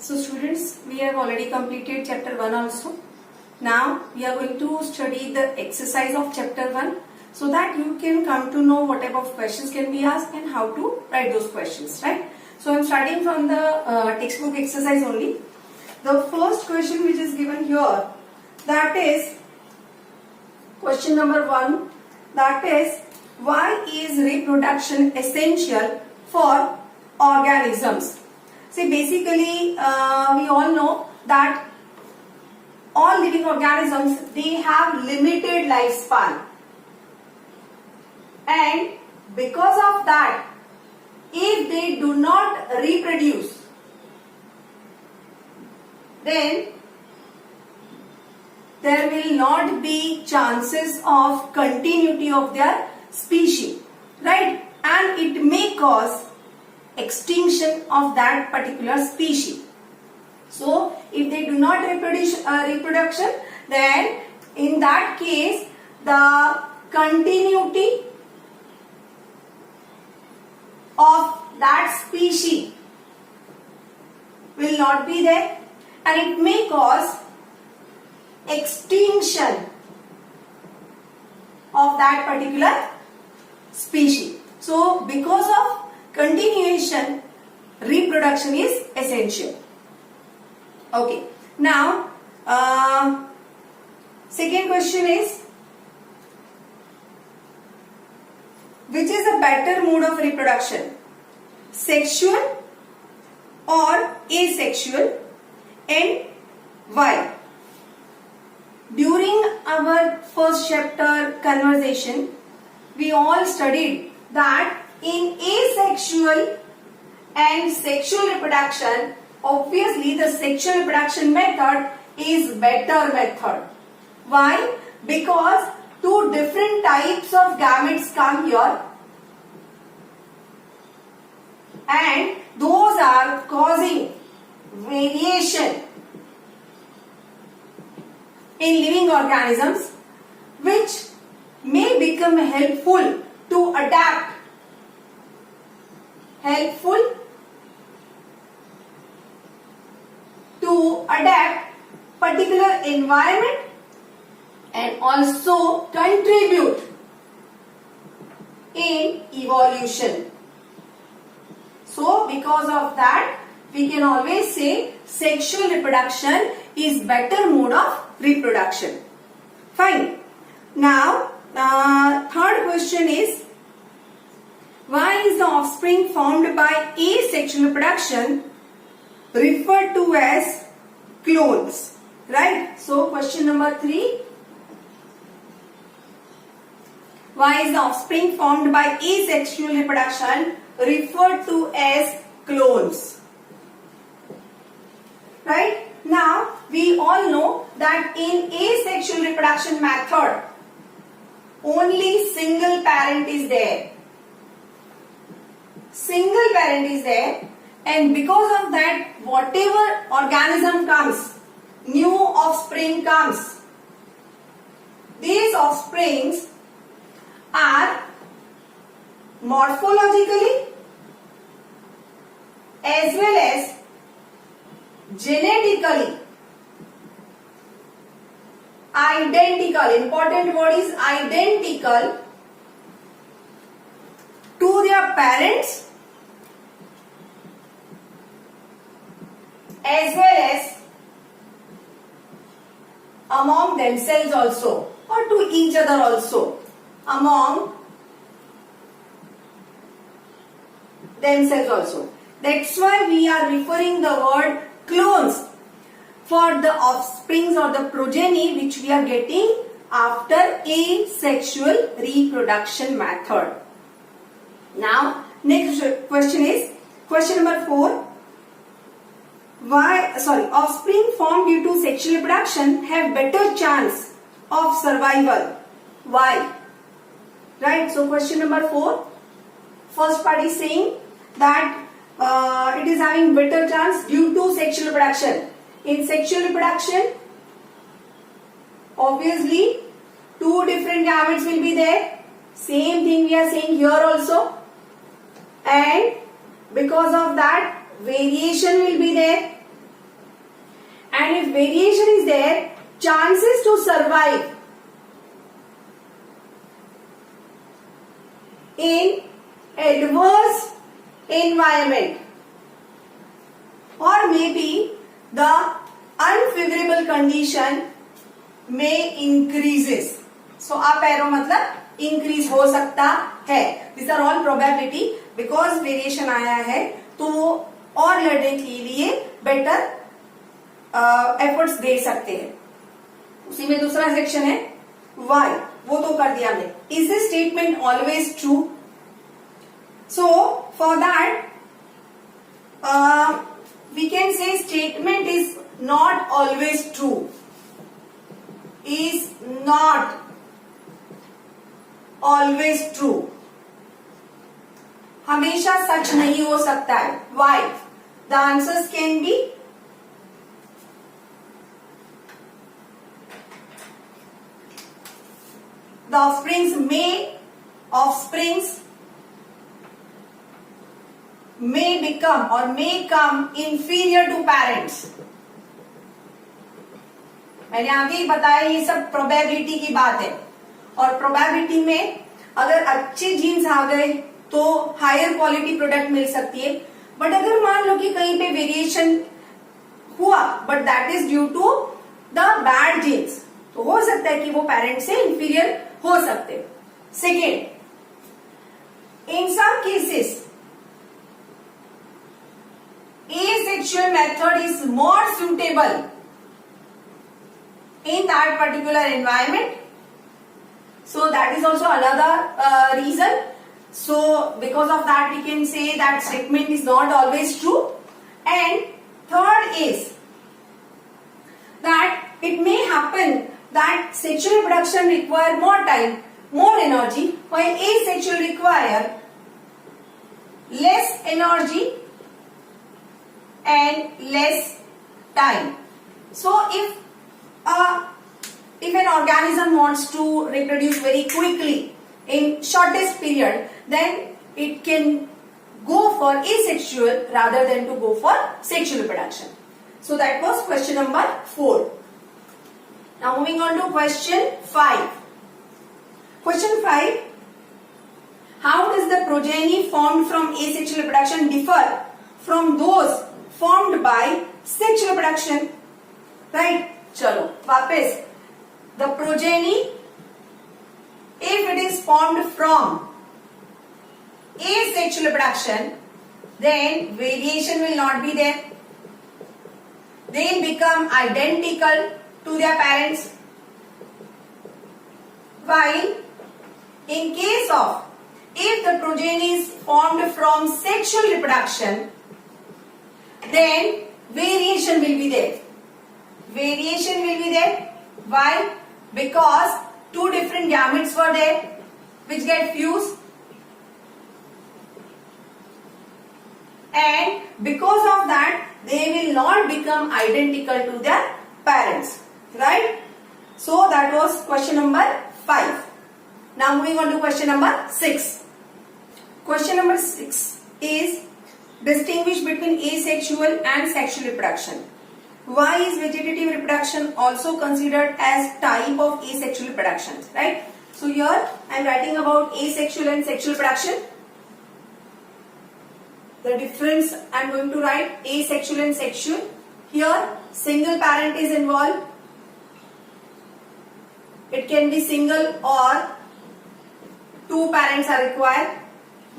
So students, we have already completed chapter 1 also. Now we are going to study the exercise of chapter 1 so that you can come to know what type of questions can be asked and how to write those questions, right? So I am starting from the textbook exercise only. The first question which is given here, that is question number 1, that is, why is reproduction essential for organisms? See, basically we all know that all living organisms, they have limited lifespan, and because of that, if they do not reproduce, then there will not be chances of continuity of their species, right? And it may cause extinction of that particular species. So if they do not reproduction, then in that case the continuity of that species will not be there, and it may cause extinction of that particular species. So because of continuation, reproduction is essential. Okay. Now, second question is, which is a better mode of reproduction, sexual or asexual, and why? During our first chapter conversation, we all studied that in asexual and sexual reproduction, obviously the sexual reproduction method is better method. Why? Because two different types of gametes come here, and those are causing variation in living organisms, which may become helpful to adapt particular environment and also contribute in evolution. So because of that, we can always say sexual reproduction is better mode of reproduction. Fine. Now, third question is, why is the offspring formed by asexual reproduction referred to as clones? Right? So, question number 3. Why is the offspring formed by asexual reproduction referred to as clones? Right? Now, we all know that in asexual reproduction method, only single parent is there. Single parent is there, and because of that, whatever organism comes, new offspring comes, these offsprings are morphologically as well as genetically identical. Important word is identical to their parents as well as among themselves also, or to each other also, among themselves also. That's why we are referring the word clones for the offsprings or the progeny which we are getting after asexual reproduction method. Now, next question is question number 4. Offspring formed due to sexual reproduction have better chance of survival. Why? Right? So, question number 4. First part is saying that it is having better chance due to sexual reproduction. In sexual reproduction, obviously, two different gametes will be there. Same thing we are saying here also. And because of that, variation will be there. and if variation is there, chances to survive in adverse environment or maybe the unfavorable condition may increases. So up arrow मतलब increase हो सकता है. These are all probability because variation आया है तो और लड़ने के लिए better efforts दे सकते हैं. उसी में दूसरा सेक्शन है why. वो तो कर दिया हमने. Is this statement always true? So for that we can say statement is not always true. Is not always true. हमेशा सच नहीं हो सकता है. Why? The answers can be the offsprings may become or may come inferior to parents. मैंने आगे ही बताया ये सब प्रोबेबिलिटी की बात है और प्रोबेबिलिटी में अगर अच्छे जीन्स आ गए तो हायर क्वालिटी प्रोडक्ट मिल सकती है. बट अगर मान लो कि कहीं पे वेरिएशन हुआ but that is due to the bad genes तो हो सकता है कि वो पेरेंट्स से इंफीरियर हो सकते. Second, in some cases asexual method is more suitable in that particular environment. So that is also another reason. So because of that we can say that statement is not always true. And third is that it may happen that sexual reproduction require more time, more energy, while asexual require less energy and less time. So if an organism wants to reproduce very quickly in shortest period, then it can go for asexual rather than to go for sexual reproduction. So that was question number 4. Now moving on to question 5. Question 5. How does the progeny formed from asexual reproduction differ from those formed by sexual reproduction? Right? चलो वापस. The progeny, if it is formed from asexual reproduction, then variation will not be there. They will become identical to their parents. While in case of if the progeny is formed from sexual reproduction, then variation will be there. Variation will be there. Why? Because two different gametes were there which get fused, and because of that they will not become identical to their parents. Right? So that was question number 5. Now moving on to question number 6. Question number 6 is distinguish between asexual and sexual reproduction. Why is vegetative reproduction also considered as type of asexual reproduction? Right? So here I am writing about asexual and sexual reproduction. The difference I am going to write asexual and sexual. Here single parent is involved. It can be single or two parents are required.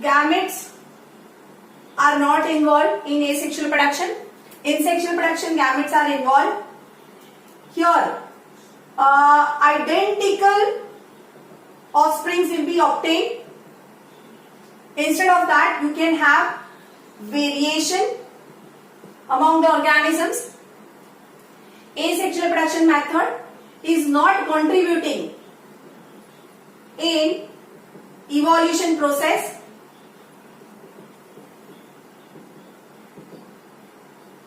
Gametes are not involved in asexual reproduction. In sexual reproduction, gametes are involved. Here, identical offsprings will be obtained. Instead of that, you can have variation among the organisms. Asexual reproduction method is not contributing in evolution process,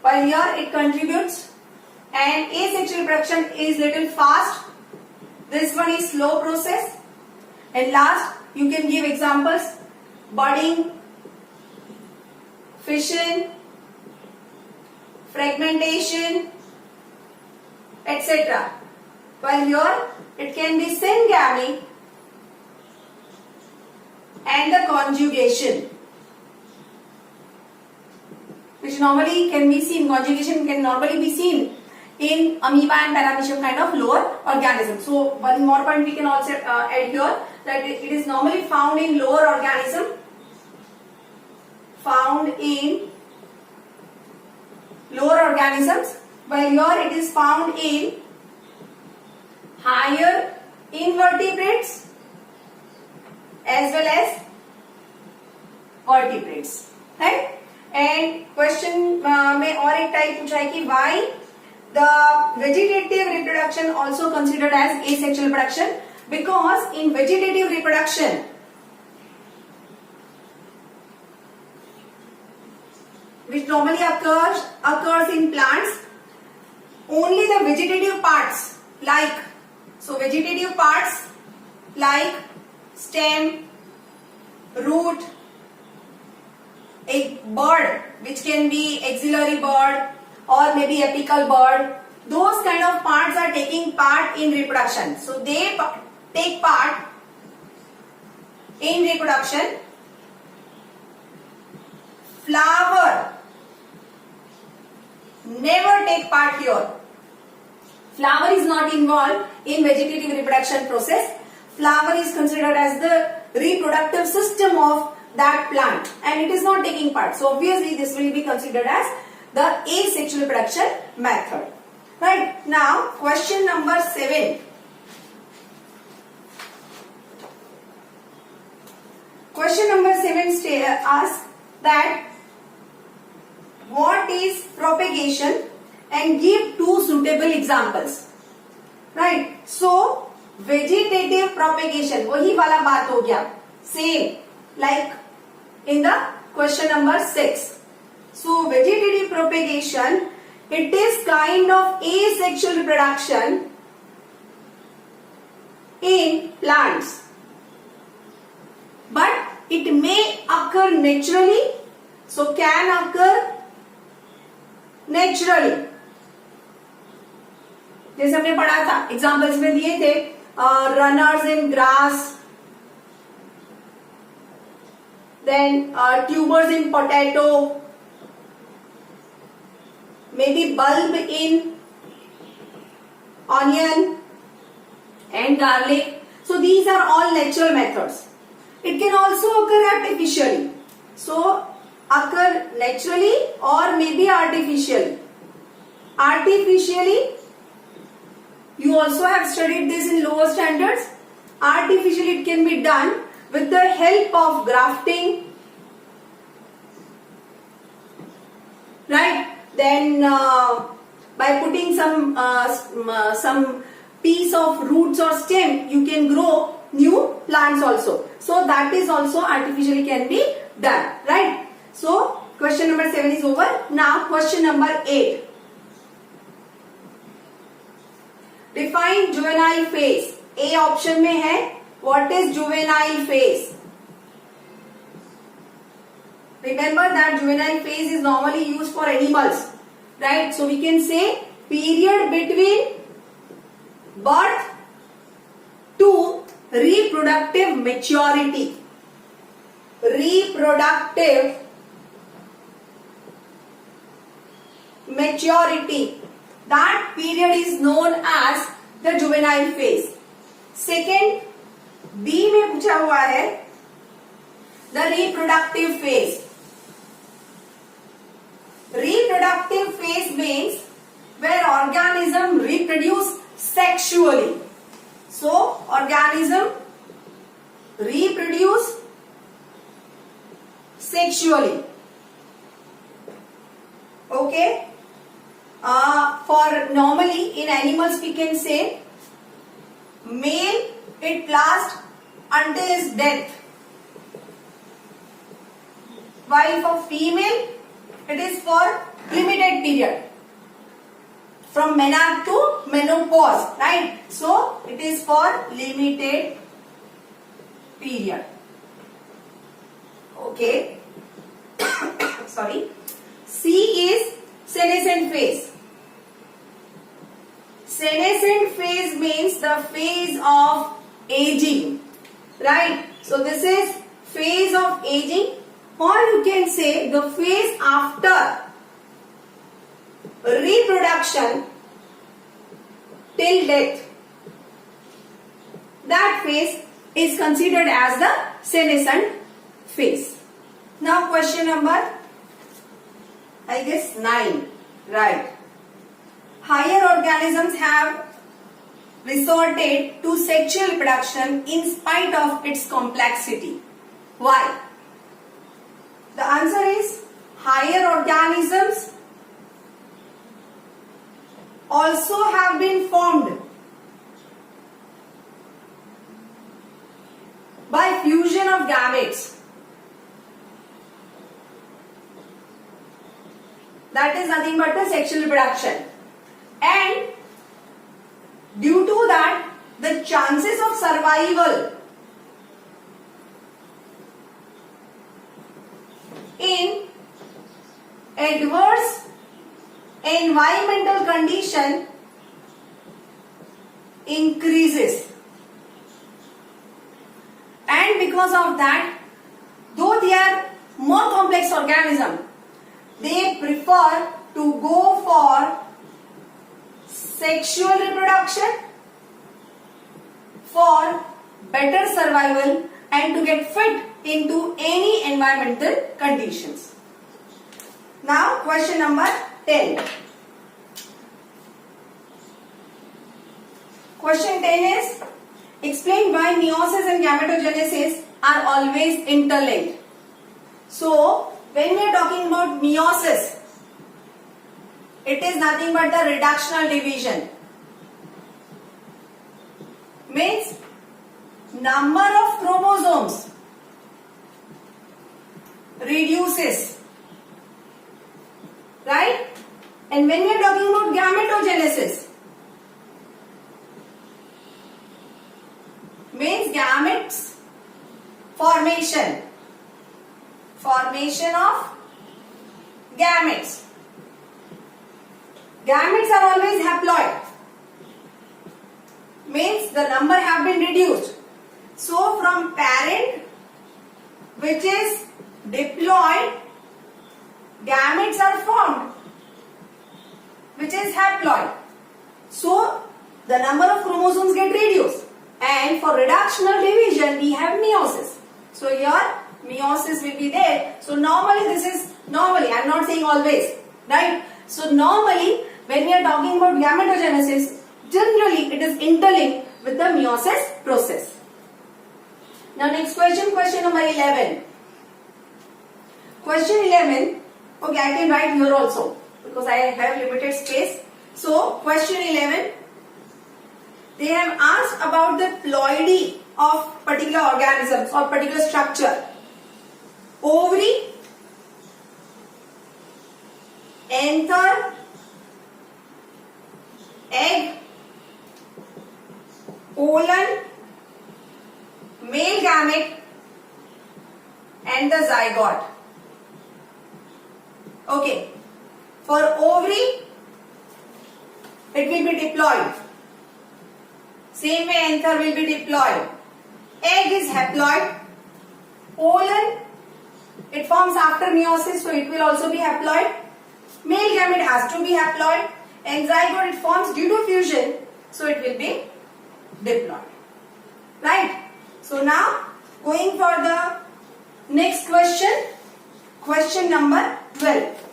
while here it contributes, and asexual reproduction is little fast. This one is slow process. And last, you can give examples: budding, fission, fragmentation, etc. While here it can be syngamy and the conjugation, which normally can be seen, conjugation can normally be seen in amoeba and paramecium kind of lower organisms. So one more point we can also add here, that it is normally found in lower organism, found in lower organisms, while here it is found in higher invertebrates as well as vertebrates, right? And question में और एक type पूछा है कि why the vegetative reproduction also considered as asexual reproduction? Because in vegetative reproduction, which normally occurs in plants, only the vegetative parts like, so vegetative parts like stem, root, a bird which can be axillary bird or maybe apical bird, those kind of parts are taking part in reproduction. So they take part in reproduction. Flower never take part here. Flower is not involved in vegetative reproduction process. Flower is considered as the reproductive system of that plant and it is not taking part. So obviously this will be considered as the asexual reproduction method. Right. Now question number 7. Question number 7 asks that what is propagation and give 2 suitable examples. Right. So vegetative propagation, वही वाला बात हो गया, same like in the question number 6. So vegetative propagation, it is kind of asexual reproduction in plants, but it may occur naturally. So can occur naturally. जैसे हमने पढ़ा था, examples में दिए थे, runners in grass, then tubers in potato, maybe bulb in onion and garlic. So these are all natural methods. It can also occur artificially. So occur naturally or maybe artificially. Artificially, you also have studied this in lower standards. Artificially it can be done with the help of grafting, right? Then by putting some piece of roots or stem, you can grow new plants also. So that is also artificially can be done, right? So question number 7 is over. Now question number 8. Define juvenile phase. A option में है, what is juvenile phase? Remember that juvenile phase is normally used for animals, right? So we can say period between birth to reproductive maturity. Reproductive maturity. That period is known as the juvenile phase. Second, B में पूछा हुआ है the reproductive phase. Reproductive phase means where organism reproduce sexually. So organism reproduce sexually. Okay. For normally in animals we can say male it lasts until its death, while for female it is for limited period from menarche to menopause, right? So it is for limited period. Okay. Sorry. C is senescent phase. Senescent phase means the phase of aging, right? So this is phase of aging, or you can say the phase after reproduction till death. That phase is considered as the senescent phase. Now question number, I guess 9, right? Higher organisms have resorted to sexual reproduction in spite of its complexity. Why? The answer is higher organisms also have been formed by fusion of gametes. That is nothing but the sexual reproduction. And due to that, the chances of survival in adverse environmental condition increases. And because of that, though they are more complex organism, they prefer to go for sexual reproduction for better survival and to get fit into any environmental conditions. Now question number 10. Question 10 is, explain why meiosis and gametogenesis are always interlinked. So when we are talking about meiosis, it is nothing but the reductional division. Means number of chromosomes reduces, right? And when we are talking about gametogenesis, means gametes formation of gametes. Gametes are always haploid, means the number have been reduced. So from parent which is diploid, gametes are formed which is haploid. So the number of chromosomes get reduced, and for reductional division we have meiosis. So here meiosis will be there. So normally this is normally, I am not saying always, right? So normally when we are talking about gametogenesis, generally it is interlinked with the meiosis process. Now next question, question number 11. Question 11, okay, I can write here also because I have limited space. So question 11, they have asked about the ploidy of particular organisms or particular structure. Ovary, anther, egg, pollen, male gamete and the zygote. Okay, for ovary it will be diploid. Same way anther will be diploid. Egg is haploid. Pollen, it forms after meiosis, so it will also be haploid. Male gamete has to be haploid, and zygote it forms due to fusion, so it will be diploid. Right? So now going for the next question, question number 12.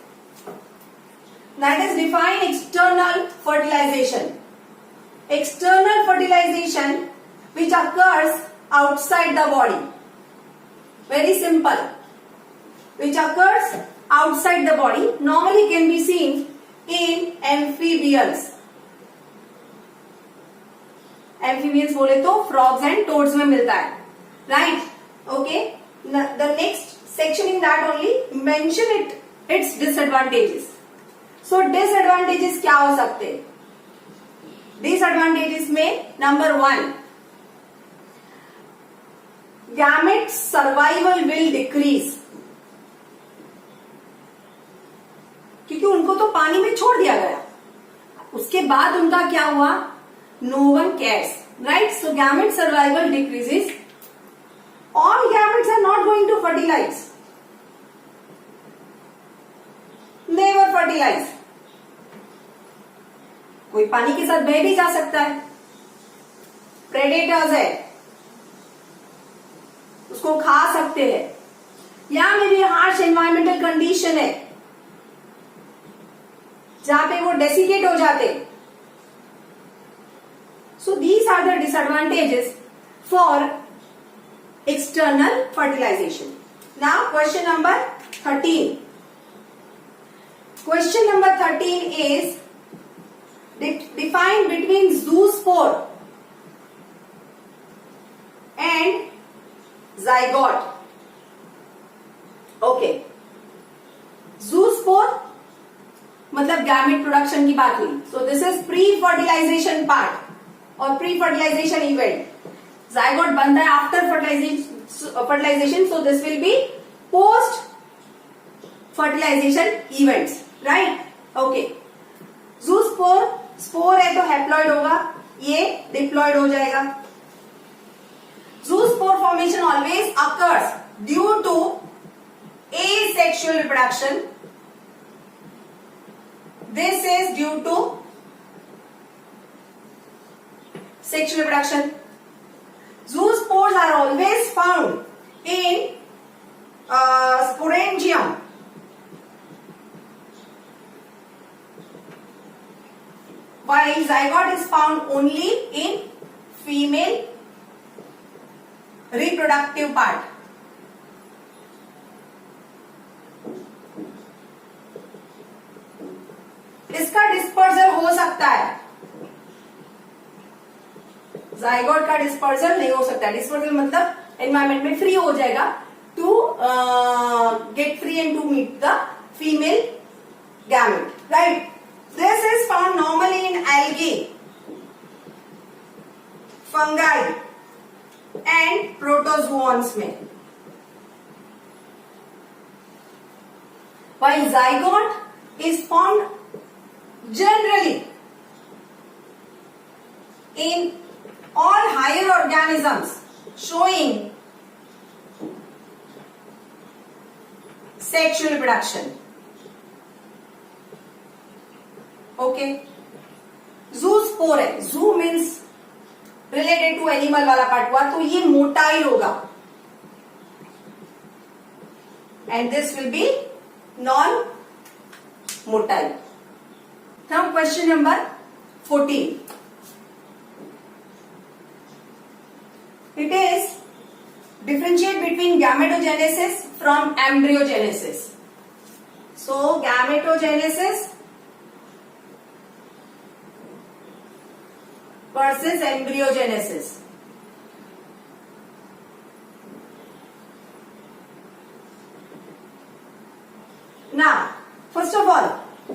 That is, define external fertilization. External fertilization which occurs outside the body. Very simple. Which occurs outside the body, normally can be seen in amphibians. Amphibians बोले तो frogs and toads में मिलता है, right? Okay. The next section in that only mention its disadvantages. So disadvantages क्या हो सकते हैं? Disadvantages में number 1, gamete survival will decrease. क्योंकि उनको तो पानी में छोड़ दिया गया, उसके बाद उनका क्या हुआ? No one cares, right? So gamete survival decreases. All gametes are not going to fertilize, never fertilize. कोई पानी के साथ बह भी जा सकता है, प्रेडेटर्स है, उसको खा सकते हैं, या मेरी हार्श एनवायरमेंटल कंडीशन है जहां पे वो डेसिकेट हो जाते. So these are the disadvantages for external fertilization. Now question number 13. Question number 13 is define between zoospore and zygote. Okay. Zoospore मतलब गैमेट प्रोडक्शन की बात हुई. So this is pre-fertilization part और pre-fertilization event. Zygote बनता है after fertilization. So this will be post-fertilization events. Right, okay. Zoospore, spore है तो haploid होगा, ये डिप्लॉइड हो जाएगा. Zoospore formation always occurs due to asexual reproduction. This is due to sexual reproduction. Zoospores are always found in sporangium. While zygote is found only in female reproductive part. इसका dispersal हो सकता है, zygote का dispersal नहीं हो सकता. Dispersal मतलब environment में फ्री हो जाएगा to get free and to meet the female gamete, right? This is found normally in algae, fungi and protozoans में. While zygote is found generally in all higher organisms showing sexual reproduction. Okay. Zoospore है, zoo means related to animal वाला part हुआ, तो ये motile होगा and this will be non motile. Now question number 14. It is differentiate between gametogenesis from embryogenesis. So gametogenesis versus embryogenesis. Now, first of all,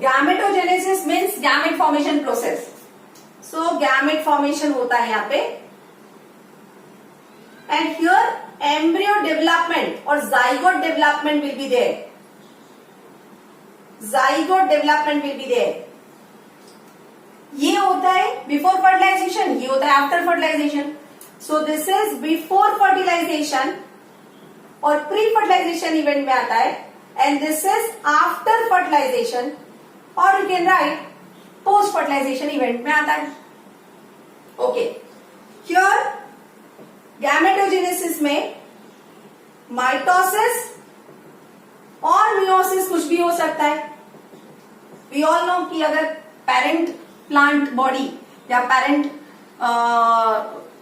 gametogenesis means gamete formation process. So, gamete formation होता है यहाँ पे, and here embryo development or zygote development will be there. Zygote development will be there. ये होता है before fertilisation, ये होता है after fertilisation. So this is before fertilisation और प्री फर्टिलाइजेशन इवेंट में आता है, and this is after fertilisation और you can write post fertilisation event में आता है. ओके. हियर गैमेटोजेनेसिस में माइटोसिस और मियोसिस कुछ भी हो सकता है. वी ऑल नो कि अगर पेरेंट प्लांट बॉडी या पेरेंट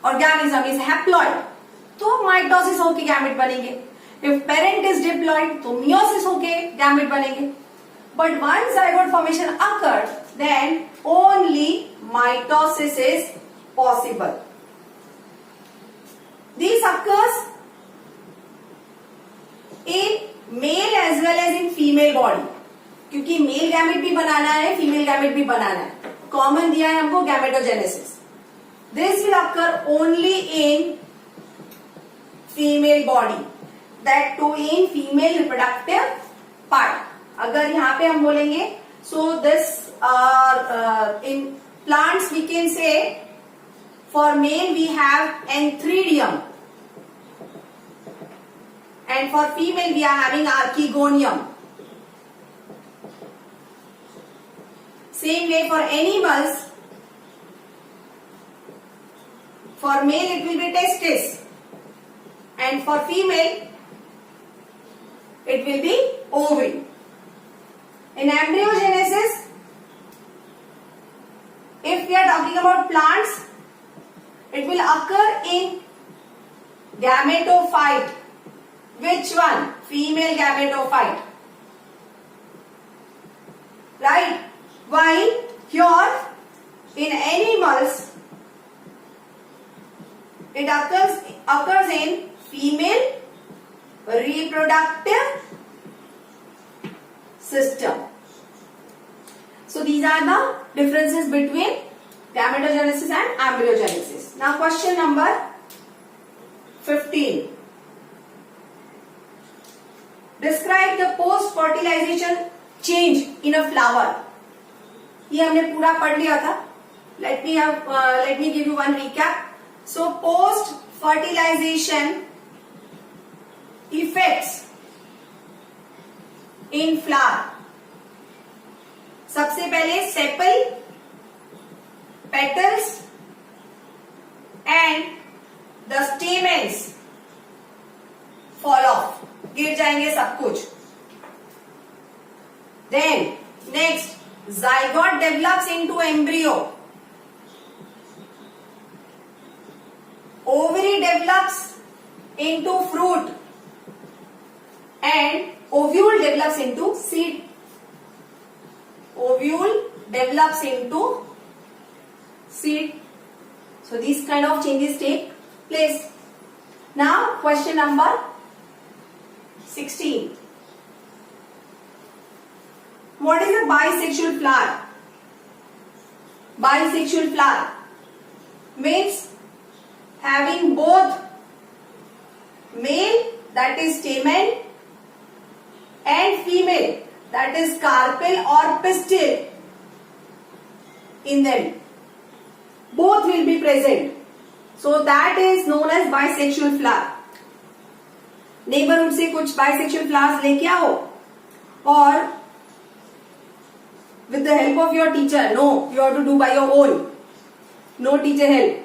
ऑर्गेनिज्म इज हैप्लॉइड तो माइटोसिस होके गैमेट बनेंगे. इफ पेरेंट इज डिप्लॉइड तो मियोसिस होके गैमेट बनेंगे. But once zygote formation occurs, then only mitosis is possible. This occurs in male as well as in female body. क्योंकि male gamete भी बनाना है, female gamete भी बनाना है. Common दिया है हमको gametogenesis. This will occur only in female body, that too in female reproductive part. अगर यहाँ पे हम बोलेंगे so this in plants we can say for male we have antheridium and for female we are having archegonium. Same way for animals, for male it will be testis and for female it will be ovary. In embryogenesis, if we are talking about plants, it will occur in gametophyte. Which one? Female gametophyte. Right? While here in animals, it occurs in female reproductive system. So these are the differences between gametogenesis and embryogenesis. Now question number 15. Describe the post-fertilization change in a flower. ये हमने पूरा पढ़ लिया था. Let me give you one recap. So post-fertilization effects in flower. सबसे पहले sepal, petals and the stamens fall off. गिर जाएंगे सब कुछ. Then next zygote develops into embryo. Ovary develops into fruit and ovule develops into seed. Ovule develops into seed. So these kind of changes take place. Now question number 16. What is a bisexual flower? Bisexual flower means having both male, that is stamen, and female, that is carpel or pistil in them. Both will be present. So that is known as bisexual flower. Neighbourhood से कुछ bisexual flowers लेके आओ और with the help of your teacher, no, you have to do by your own. No teacher help.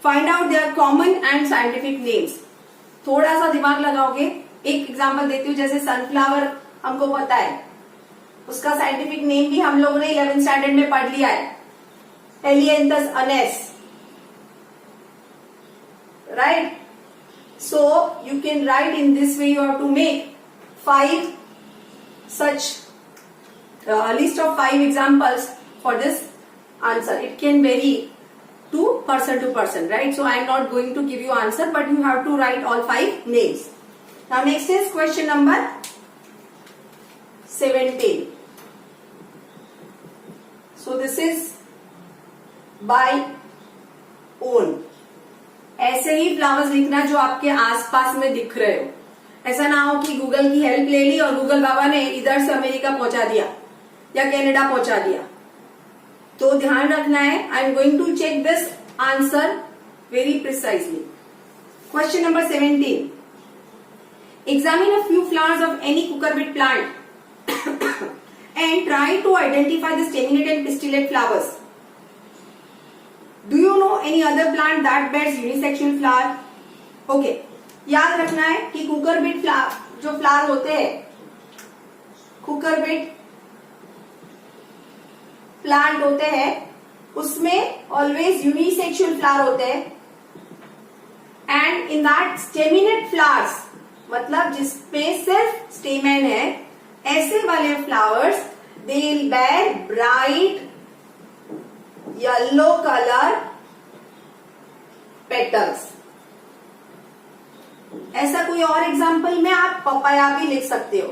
Find out their common and scientific names. थोड़ा सा दिमाग लगाओगे. एक एग्जांपल देती हूँ, जैसे सनफ्लावर हमको पता है, उसका साइंटिफिक नेम भी हम लोगों ने 11th स्टैंडर्ड में पढ़ लिया है, Helianthus अनेस. Right? So you can write in this way. You have to make 5 such list of 5 examples for this answer. It can vary to person, right? So I am not going to give you answer, but you have to write all 5 names. Now next is question number 17. So this is by own. ऐसे ही flowers लिखना जो आपके आसपास में दिख रहे हो. ऐसा ना हो कि गूगल की हेल्प ले ली और गूगल बाबा ने इधर से अमेरिका पहुंचा दिया या कनाडा पहुंचा दिया. तो ध्यान रखना है. I am going to check this answer very precisely. Question number 17. Examine a few flowers of any cucurbit plant and try to identify the staminate and pistillate flowers. Do you know any other plant that bears unisexual flower? Okay, याद रखना है कि cucurbit flower जो flower होते हैं, cucurbit plant होते हैं, उसमें ऑलवेज यूनिसेक्सुअल फ्लावर होते हैं. And in that staminate flowers, मतलब जिसमें सिर्फ स्टेमेन है, ऐसे वाले flowers they will bear bright yellow colour petals. ऐसा कोई और एग्जांपल में आप पपाया भी लिख सकते हो.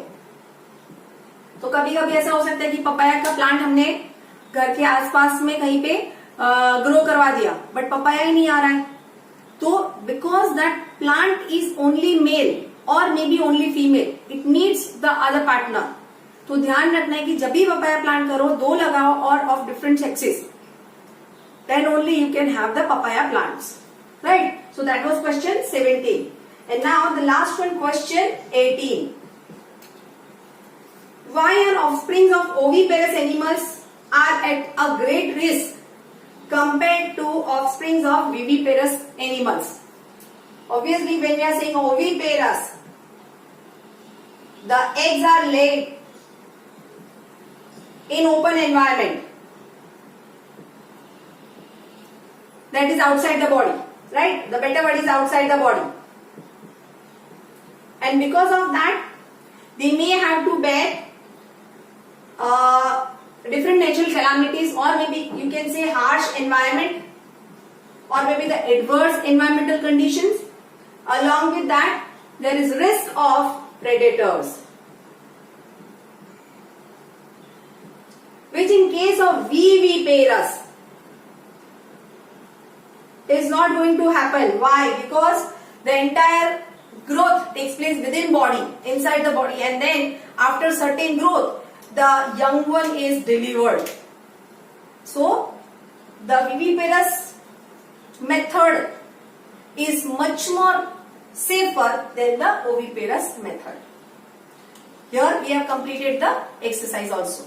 तो कभी कभी ऐसा हो सकता है कि पपाया का प्लांट हमने घर के आसपास में कहीं पे ग्रो करवा दिया, बट पपाया ही नहीं आ रहा है. तो because that plant is only male और may be only female, it needs the other partner. तो ध्यान रखना है कि जब भी पपाया प्लांट करो, 2 लगाओ और of different sexes, then only you can have the papaya plants, right? So that was question 17. And now the last one, question 18. Why are offsprings of oviparous animals are at a great risk compared to offsprings of viviparous animals? Obviously, when we are saying oviparous, the eggs are laid in open environment, that is outside the body, right? The beta bud is outside the body, and because of that they may have to bear different natural calamities, or maybe you can say harsh environment, or maybe the adverse environmental conditions. Along with that, there is risk of predators, which in case of viviparous is not going to happen. Why? Because the entire growth takes place within body, inside the body, and then after certain growth, the young one is delivered. So the viviparous method is much more safer than the oviparous method. Here we have completed the exercise also.